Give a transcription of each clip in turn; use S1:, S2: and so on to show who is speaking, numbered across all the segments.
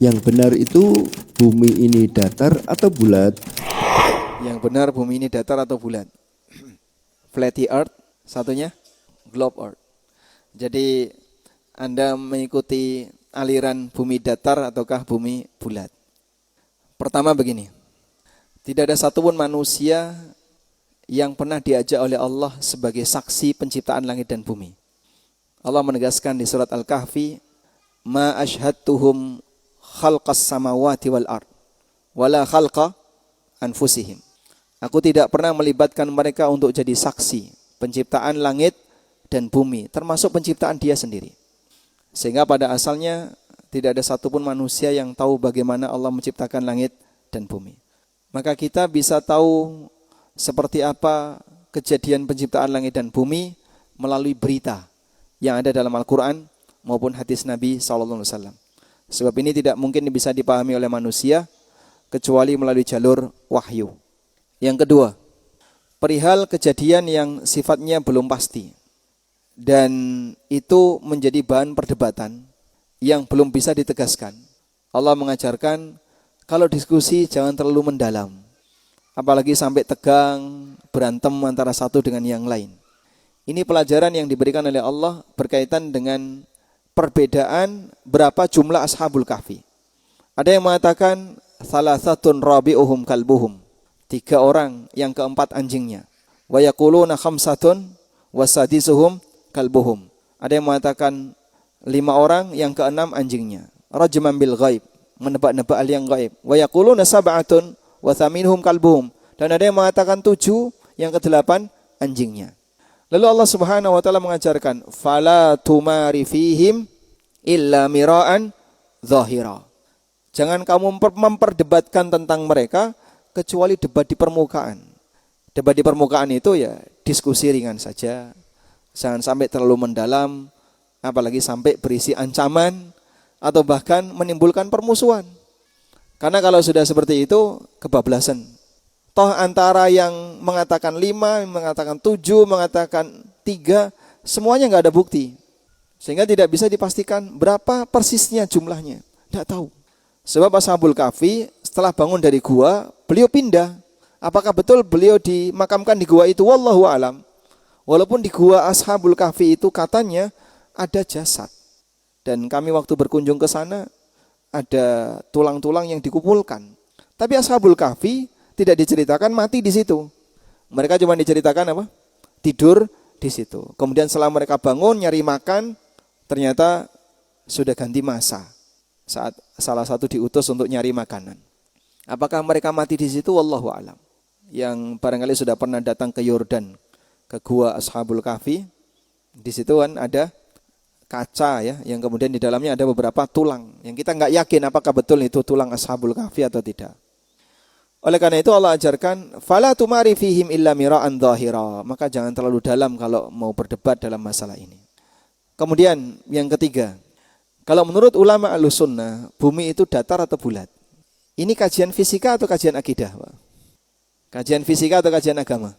S1: Yang benar itu bumi ini datar atau bulat?
S2: Yang benar bumi ini datar atau bulat? Flat earth, satunya globe earth. Jadi Anda mengikuti aliran bumi datar ataukah bumi bulat? Pertama begini, tidak ada satupun manusia yang pernah diajak oleh Allah sebagai saksi penciptaan langit dan bumi. Allah menegaskan di surat Al-Kahfi, ma ashhadtuhum khalqas samawati wal ard wala khalqa anfusihim. Aku tidak pernah melibatkan mereka untuk jadi saksi penciptaan langit dan bumi, termasuk penciptaan dia sendiri. Sehingga pada asalnya tidak ada satupun manusia yang tahu bagaimana Allah menciptakan langit dan bumi. Maka kita bisa tahu seperti apa kejadian penciptaan langit dan bumi melalui berita yang ada dalam Al-Quran maupun hadis Nabi SAW. Sebab ini tidak mungkin bisa dipahami oleh manusia kecuali melalui jalur wahyu. Yang kedua, perihal kejadian yang sifatnya belum pasti dan itu menjadi bahan perdebatan yang belum bisa ditegaskan. Allah mengajarkan kalau diskusi jangan terlalu mendalam, apalagi sampai tegang, berantem antara satu dengan yang lain. Ini pelajaran yang diberikan oleh Allah berkaitan dengan perbedaan berapa jumlah Ashabul Kahfi. Ada yang mengatakan salasatun rabi'uhum kalbuhum, 3 orang yang keempat anjingnya. Wa yaquluna khamsatun wasadisuhum kalbuhum. Ada yang mengatakan 5 orang yang keenam anjingnya. Rajman bil ghaib, menebak-nebak hal yang gaib. Wa yaquluna sab'atun wa thaminuhum kalbuhum. Dan ada yang mengatakan 7, yang ke-8 anjingnya. Lalu Allah Subhanahu wa taala mengajarkan, fala tumari fihim illa mira'an zahira. Jangan kamu memperdebatkan tentang mereka kecuali debat di permukaan. Debat di permukaan itu ya diskusi ringan saja. Jangan sampai terlalu mendalam, apalagi sampai berisi ancaman atau bahkan menimbulkan permusuhan. Karena kalau sudah seperti itu kebablasan. Toh antara yang mengatakan 5, yang mengatakan 7, mengatakan 3, semuanya enggak ada bukti. Sehingga tidak bisa dipastikan berapa persisnya jumlahnya. Tidak tahu. Sebab Ashabul Kahfi setelah bangun dari gua, beliau pindah. Apakah betul beliau dimakamkan di gua itu? Wallahu a'lam. Walaupun di gua Ashabul Kahfi itu katanya ada jasad. Dan kami waktu berkunjung ke sana ada tulang-tulang yang dikumpulkan. Tapi Ashabul Kahfi tidak diceritakan mati di situ. Mereka cuma diceritakan apa? Tidur di situ. Kemudian setelah mereka bangun nyari makan, ternyata sudah ganti masa. Saat salah satu diutus untuk nyari makanan. Apakah mereka mati di situ? Wallahu a'lam. Yang barangkali sudah pernah datang ke Yordan, ke gua Ashabul Kahfi, di situ kan ada kaca ya, yang kemudian di dalamnya ada beberapa tulang yang kita nggak yakin apakah betul itu tulang Ashabul Kahfi atau tidak. Oleh karena itu Allah ajarkan, fala tumari fihim illa mira'an dhahira. Maka jangan terlalu dalam kalau mau berdebat dalam masalah ini. Kemudian yang ketiga, kalau menurut ulama Ahlussunnah, bumi itu datar atau bulat? Ini kajian fisika atau kajian akidah, Pak? Kajian fisika atau kajian agama?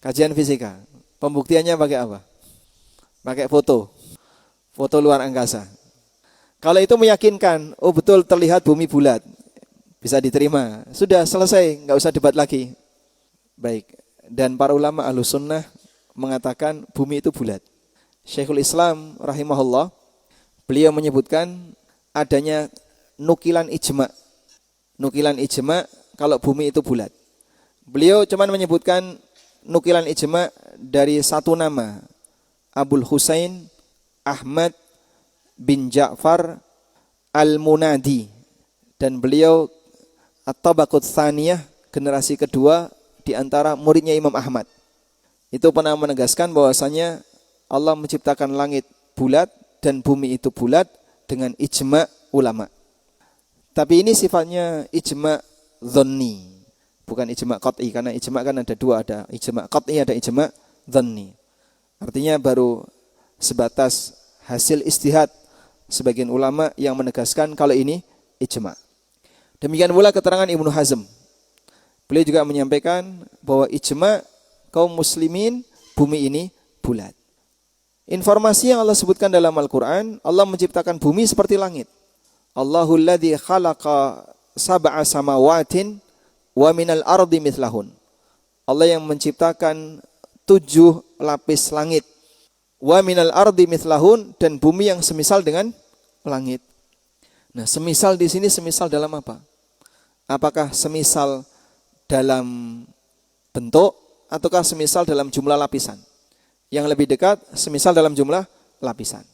S2: Kajian fisika. Pembuktiannya pakai apa? Pakai foto. Foto luar angkasa. Kalau itu meyakinkan, oh betul terlihat bumi bulat, bisa diterima. Sudah selesai, enggak usah debat lagi. Baik. Dan para ulama Ahlussunnah mengatakan bumi itu bulat. Syekhul Islam rahimahullah, beliau menyebutkan adanya nukilan ijma. Nukilan ijma kalau bumi itu bulat. Beliau cuma menyebutkan nukilan ijma dari satu nama, Abul Husain Ahmad bin Ja'far Al-Munadi. Dan beliau At-Tabaqut Tsaniyah, generasi kedua di antara muridnya Imam Ahmad. Itu pernah menegaskan bahwasanya Allah menciptakan langit bulat dan bumi itu bulat dengan ijma ulama. Tapi ini sifatnya ijma dhanni, bukan ijma qat'i, karena ijma kan ada dua, ada ijma qat'i, ada ijma dhanni. Artinya baru sebatas hasil ijtihad sebagian ulama yang menegaskan kalau ini ijma. Demikian pula keterangan Ibnu Hazm. Beliau juga menyampaikan bahwa ijma kaum muslimin bumi ini bulat. Informasi yang Allah sebutkan dalam Al-Quran, Allah menciptakan bumi seperti langit. Allahul ladzi khalaqa sab'a samawatin wa minal ardi mithlahun. Allah yang menciptakan 7 lapis langit. Wa minal ardi mithlahun, dan bumi yang semisal dengan langit. Nah, semisal di sini semisal dalam apa? Apakah semisal dalam bentuk ataukah semisal dalam jumlah lapisan? Yang lebih dekat semisal dalam jumlah lapisan.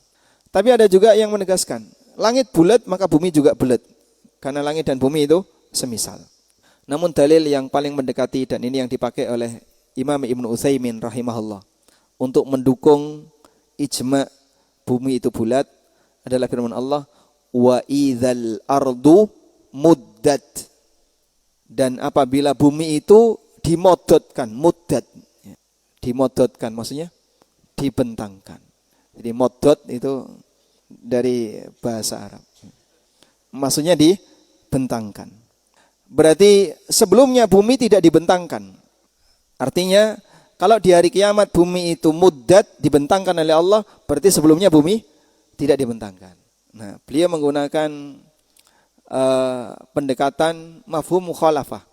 S2: Tapi ada juga yang menegaskan, langit bulat maka bumi juga bulat. Karena langit dan bumi itu semisal. Namun dalil yang paling mendekati, dan ini yang dipakai oleh Imam Ibnu Utsaimin rahimahullah untuk mendukung ijma' bumi itu bulat adalah firman Allah, wa idzal ardu muddat. Dan apabila bumi itu dimodotkan, muddat, dimodotkan maksudnya dibentangkan. Jadi modot itu dari bahasa Arab, maksudnya dibentangkan. Berarti sebelumnya bumi tidak dibentangkan. Artinya kalau di hari kiamat bumi itu muddat, dibentangkan oleh Allah, berarti sebelumnya bumi tidak dibentangkan. Nah, beliau menggunakan pendekatan mafhum mukhalafah.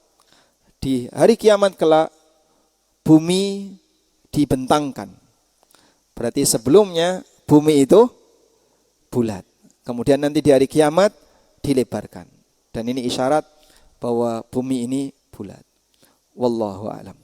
S2: Di hari kiamat kelak bumi dibentangkan. Berarti sebelumnya bumi itu bulat. Kemudian nanti di hari kiamat dilebarkan. Dan ini isyarat bahwa bumi ini bulat. Wallahu a'lam.